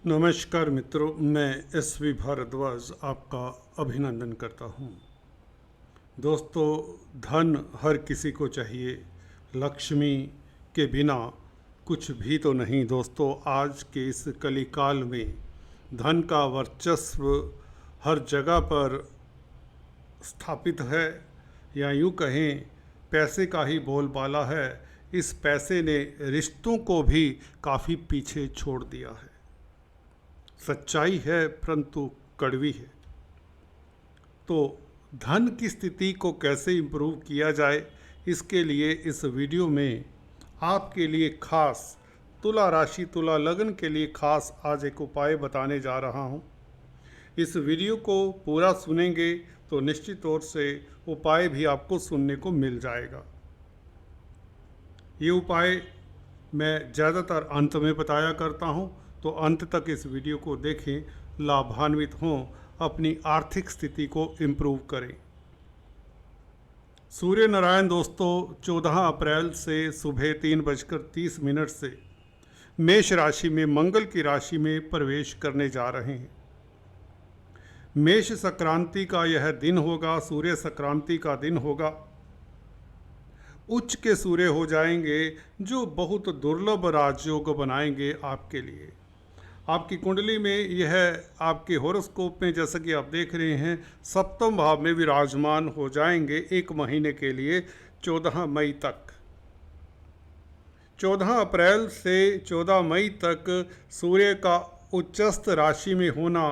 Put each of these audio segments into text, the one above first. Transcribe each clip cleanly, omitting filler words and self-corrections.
नमस्कार मित्रों, मैं एस.वी. भारद्वाज आपका अभिनंदन करता हूँ। दोस्तों, धन हर किसी को चाहिए। लक्ष्मी के बिना कुछ भी तो नहीं। दोस्तों, आज के इस कलिकाल में धन का वर्चस्व हर जगह पर स्थापित है, या यूँ कहें पैसे का ही बोलबाला है। इस पैसे ने रिश्तों को भी काफ़ी पीछे छोड़ दिया है। सच्चाई है परंतु कड़वी है। तो धन की स्थिति को कैसे इम्प्रूव किया जाए, इसके लिए इस वीडियो में आपके लिए खास तुला राशि, तुला लग्न के लिए खास आज एक उपाय बताने जा रहा हूँ। इस वीडियो को पूरा सुनेंगे तो निश्चित तौर से उपाय भी आपको सुनने को मिल जाएगा। ये उपाय मैं ज़्यादातर अंत में बताया करता हूँ, तो अंत तक इस वीडियो को देखें, लाभान्वित हों, अपनी आर्थिक स्थिति को इम्प्रूव करें। सूर्य नारायण दोस्तों 14 अप्रैल से सुबह 3:30 से मेष राशि में, मंगल की राशि में प्रवेश करने जा रहे हैं। मेष संक्रांति का यह दिन होगा, सूर्य संक्रांति का दिन होगा। उच्च के सूर्य हो जाएंगे, जो बहुत दुर्लभ राजयोग बनाएंगे आपके लिए। आपकी कुंडली में यह आपके हॉरोस्कोप में, जैसा कि आप देख रहे हैं, सप्तम भाव में विराजमान हो जाएंगे 1 महीने के लिए, 14 मई तक। 14 अप्रैल से 14 मई तक सूर्य का उच्चस्थ राशि में होना,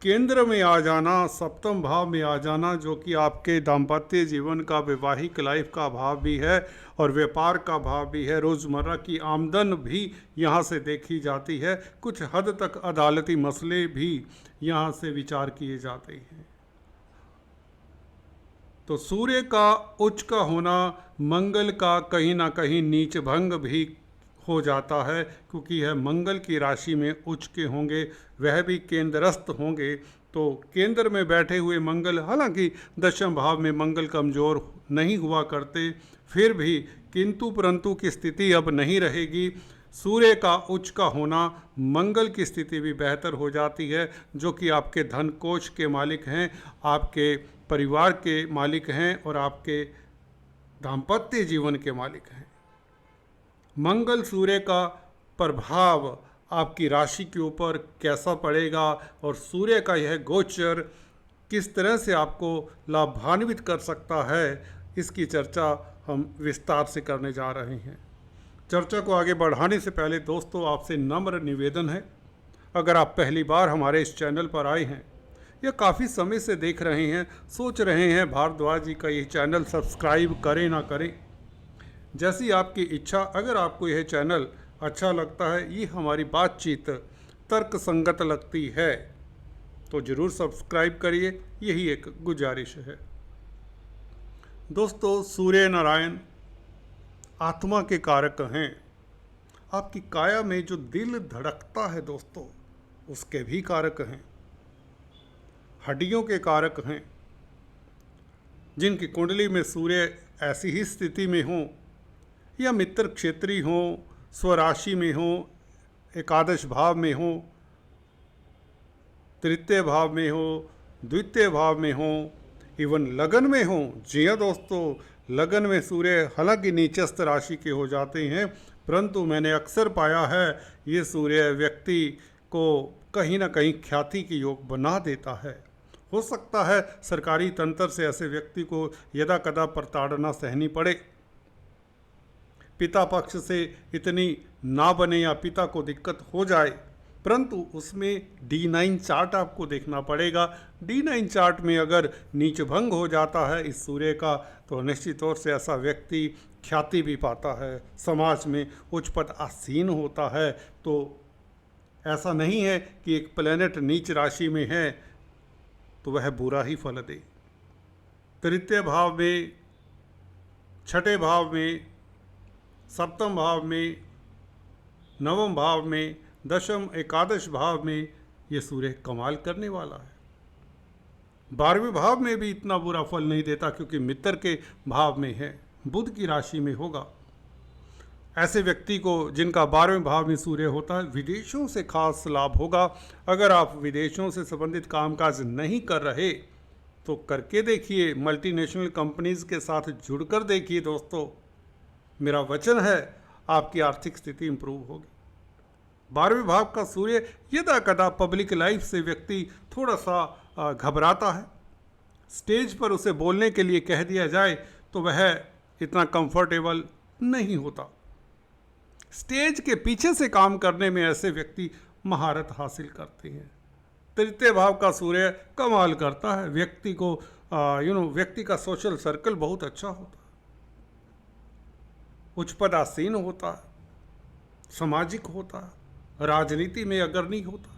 केंद्र में आ जाना, सप्तम भाव में आ जाना, जो कि आपके दाम्पत्य जीवन का, वैवाहिक लाइफ का भाव भी है और व्यापार का भाव भी है। रोज़मर्रा की आमदन भी यहाँ से देखी जाती है। कुछ हद तक अदालती मसले भी यहाँ से विचार किए जाते हैं। तो सूर्य का उच्च का होना, मंगल का कहीं ना कहीं नीच भंग भी हो जाता है, क्योंकि यह मंगल की राशि में उच्च के होंगे, वह भी केंद्रस्थ होंगे। तो केंद्र में बैठे हुए मंगल, हालांकि दशम भाव में मंगल कमज़ोर नहीं हुआ करते, फिर भी किंतु परंतु की स्थिति अब नहीं रहेगी। सूर्य का उच्च का होना, मंगल की स्थिति भी बेहतर हो जाती है, जो कि आपके धन कोष के मालिक हैं, आपके परिवार के मालिक हैं और आपके दाम्पत्य जीवन के मालिक हैं। मंगल सूर्य का प्रभाव आपकी राशि के ऊपर कैसा पड़ेगा और सूर्य का यह गोचर किस तरह से आपको लाभान्वित कर सकता है, इसकी चर्चा हम विस्तार से करने जा रहे हैं। चर्चा को आगे बढ़ाने से पहले दोस्तों, आपसे नम्र निवेदन है, अगर आप पहली बार हमारे इस चैनल पर आए हैं या काफ़ी समय से देख रहे हैं, सोच रहे हैं भारद्वाज जी का ये चैनल सब्सक्राइब करें ना करें, जैसी आपकी इच्छा। अगर आपको यह चैनल अच्छा लगता है, ये हमारी बातचीत तर्क संगत लगती है, तो ज़रूर सब्सक्राइब करिए, यही एक गुजारिश है। दोस्तों, सूर्य नारायण आत्मा के कारक हैं। आपकी काया में जो दिल धड़कता है दोस्तों, उसके भी कारक हैं। हड्डियों के कारक हैं। जिनकी कुंडली में सूर्य ऐसी ही स्थिति में हो, या मित्र क्षेत्री हो, स्वराशि में हो, एकादश भाव में हो, तृतीय भाव में हो, द्वितीय भाव में हो, इवन लगन में हो। जी हाँ दोस्तों, लगन में सूर्य हालांकि नीचस्थ राशि के हो जाते हैं, परंतु मैंने अक्सर पाया है ये सूर्य व्यक्ति को कहीं ना कहीं ख्याति की योग बना देता है। हो सकता है सरकारी तंत्र से ऐसे व्यक्ति को यदा कदा प्रताड़ना सहनी पड़े, पिता पक्ष से इतनी ना बने या पिता को दिक्कत हो जाए, परंतु उसमें D9 चार्ट आपको देखना पड़ेगा। D9 चार्ट में अगर नीच भंग हो जाता है इस सूर्य का, तो निश्चित तौर से ऐसा व्यक्ति ख्याति भी पाता है, समाज में उच्च पद आसीन होता है। तो ऐसा नहीं है कि एक प्लेनेट नीच राशि में है तो वह बुरा ही फल दे। तृतीय भाव में, छठे भाव में, सप्तम भाव में, नवम भाव में, दशम एकादश भाव में ये सूर्य कमाल करने वाला है। 12वें भाव में भी इतना बुरा फल नहीं देता, क्योंकि मित्र के भाव में है, बुध की राशि में होगा। ऐसे व्यक्ति को जिनका 12वें भाव में सूर्य होता है, विदेशों से खास लाभ होगा। अगर आप विदेशों से संबंधित कामकाज नहीं कर रहे तो करके देखिए, मल्टीनेशनल कंपनीज के साथ जुड़कर देखिए दोस्तों, मेरा वचन है आपकी आर्थिक स्थिति इंप्रूव होगी। 12वें भाव का सूर्य यदा कदा पब्लिक लाइफ से व्यक्ति थोड़ा सा घबराता है। स्टेज पर उसे बोलने के लिए कह दिया जाए तो वह इतना कंफर्टेबल नहीं होता। स्टेज के पीछे से काम करने में ऐसे व्यक्ति महारत हासिल करते हैं। तृतीय भाव का सूर्य कमाल करता है, व्यक्ति को व्यक्ति का सोशल सर्कल बहुत अच्छा होता है, उच्च पदासीन होता है, सामाजिक होता है, राजनीति में अग्रणी होता है।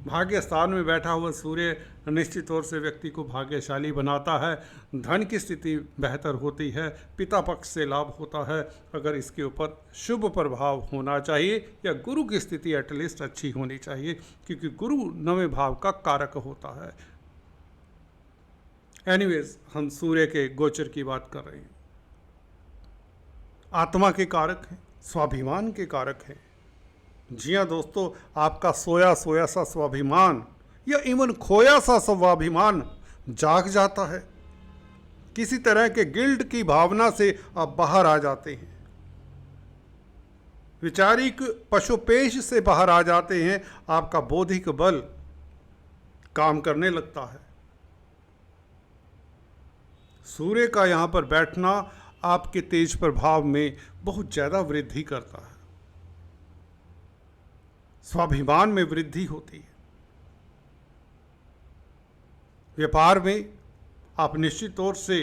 भाग्य स्थान में बैठा हुआ सूर्य निश्चित तौर से व्यक्ति को भाग्यशाली बनाता है। धन की स्थिति बेहतर होती है, पिता पक्ष से लाभ होता है। अगर इसके ऊपर शुभ प्रभाव होना चाहिए या गुरु की स्थिति एटलीस्ट अच्छी होनी चाहिए, क्योंकि गुरु 9वें भाव का कारक होता है। एनीवेज, हम सूर्य के गोचर की बात कर रहे हैं। आत्मा के कारक हैं, स्वाभिमान के कारक हैं। जी हाँ दोस्तों, आपका सोया सोया सा स्वाभिमान या इवन खोया सा स्वाभिमान जाग जाता है। किसी तरह के गिल्ट की भावना से आप बाहर आ जाते हैं, वैचारिक पशुपेश से बाहर आ जाते हैं। आपका बौद्धिक बल काम करने लगता है। सूर्य का यहाँ पर बैठना आपके तेज प्रभाव में बहुत ज़्यादा वृद्धि करता है। स्वाभिमान में वृद्धि होती है। व्यापार में आप निश्चित तौर से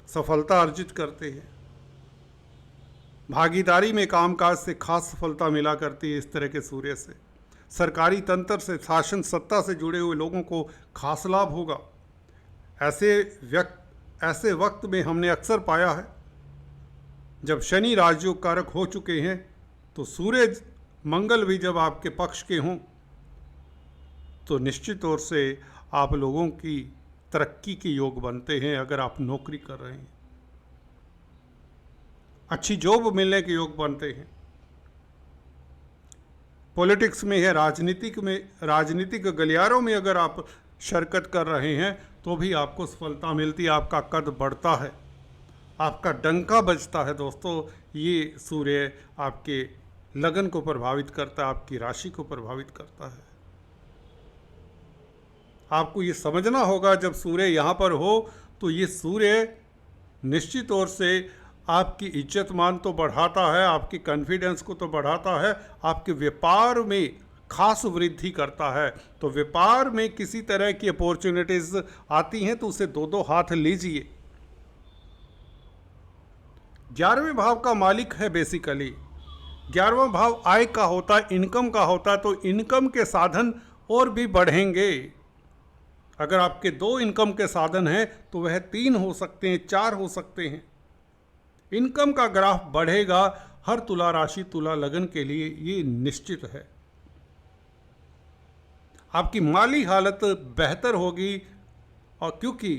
सफलता अर्जित करते हैं। भागीदारी में कामकाज से खास सफलता मिला करती है इस तरह के सूर्य से। सरकारी तंत्र से, शासन सत्ता से जुड़े हुए लोगों को खास लाभ होगा। ऐसे वक्त में हमने अक्सर पाया है, जब शनि राजयोग कारक हो चुके हैं तो सूर्य मंगल भी जब आपके पक्ष के हों तो निश्चित तौर से आप लोगों की तरक्की के योग बनते हैं। अगर आप नौकरी कर रहे हैं, अच्छी जॉब मिलने के योग बनते हैं। पॉलिटिक्स में है, राजनीतिक गलियारों में अगर आप शिरकत कर रहे हैं तो भी आपको सफलता मिलती है, आपका कद बढ़ता है, आपका डंका बजता है। दोस्तों, ये सूर्य आपके लगन को प्रभावित करता है, आपकी राशि को प्रभावित करता है। आपको ये समझना होगा, जब सूर्य यहाँ पर हो तो ये सूर्य निश्चित तौर से आपकी इज्जत मान तो बढ़ाता है, आपकी कॉन्फिडेंस को तो बढ़ाता है, आपके व्यापार में खास वृद्धि करता है। तो व्यापार में किसी तरह की अपॉर्चुनिटीज आती हैं तो उसे दो हाथ लीजिए। 11वें भाव का मालिक है बेसिकली। 11वां भाव आय का होता है, इनकम का होता है, तो इनकम के साधन और भी बढ़ेंगे। अगर आपके 2 इनकम के साधन हैं तो वह 3 हो सकते हैं, 4 हो सकते हैं। इनकम का ग्राफ बढ़ेगा। हर तुला राशि, तुला लगन के लिए ये निश्चित है। आपकी माली हालत बेहतर होगी, और क्योंकि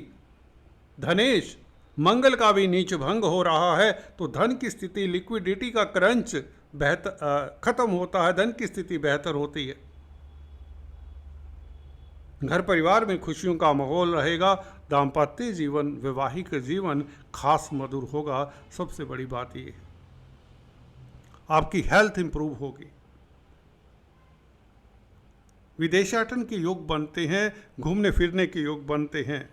धनेश मंगल का भी नीच भंग हो रहा है तो धन की स्थिति, लिक्विडिटी का क्रंच खत्म होता है, धन की स्थिति बेहतर होती है। घर परिवार में खुशियों का माहौल रहेगा। दाम्पत्य जीवन, वैवाहिक जीवन खास मधुर होगा। सबसे बड़ी बात ये है, आपकी हेल्थ इंप्रूव होगी। विदेशाटन के योग बनते हैं, घूमने फिरने के योग बनते हैं।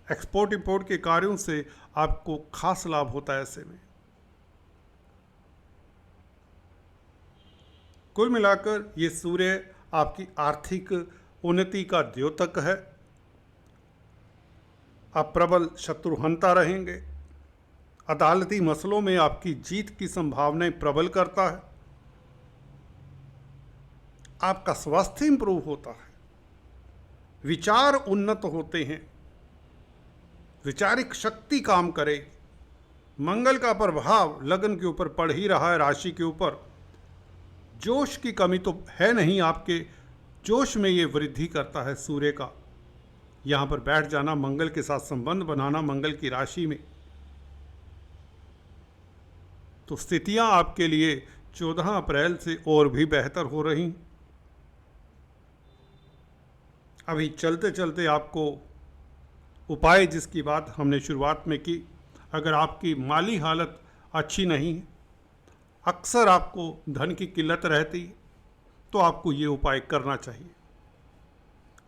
एक्सपोर्ट इंपोर्ट के कार्यों से आपको खास लाभ होता है। ऐसे में कुल मिलाकर ये सूर्य आपकी आर्थिक उन्नति का द्योतक है। आप प्रबल शत्रुहंता रहेंगे। अदालती मसलों में आपकी जीत की संभावनाएं प्रबल करता है। आपका स्वास्थ्य इंप्रूव होता है। विचार उन्नत होते हैं, वैचारिक शक्ति काम करे। मंगल का प्रभाव लगन के ऊपर पड़ ही रहा है, राशि के ऊपर। जोश की कमी तो है नहीं, आपके जोश में ये वृद्धि करता है सूर्य का यहाँ पर बैठ जाना, मंगल के साथ संबंध बनाना, मंगल की राशि में। तो स्थितियां आपके लिए 14 अप्रैल से और भी बेहतर हो रही। अभी चलते चलते आपको उपाय जिसकी बात हमने शुरुआत में की, अगर आपकी माली हालत अच्छी नहीं है, अक्सर आपको धन की किल्लत रहती है, तो आपको ये उपाय करना चाहिए।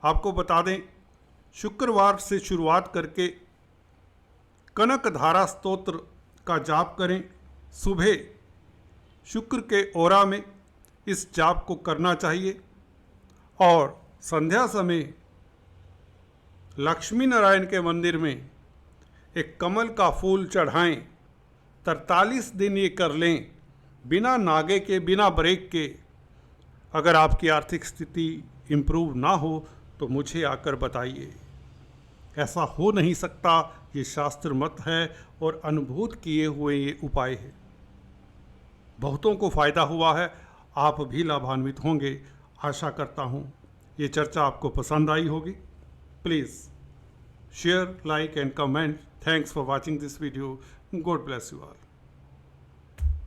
आपको बता दें, शुक्रवार से शुरुआत करके कनक धारा स्तोत्र का जाप करें। सुबह शुक्र के ओरा में इस जाप को करना चाहिए और संध्या समय लक्ष्मी नारायण के मंदिर में एक कमल का फूल चढ़ाएं। 43 दिन ये कर लें, बिना नागे के, बिना ब्रेक के। अगर आपकी आर्थिक स्थिति इम्प्रूव ना हो तो मुझे आकर बताइए। ऐसा हो नहीं सकता, ये शास्त्र मत है और अनुभूत किए हुए ये उपाय है। बहुतों को फ़ायदा हुआ है, आप भी लाभान्वित होंगे, आशा करता हूँ। ये चर्चा आपको पसंद आई होगी। Please share, like and comment. Thanks for watching this video. God bless you all.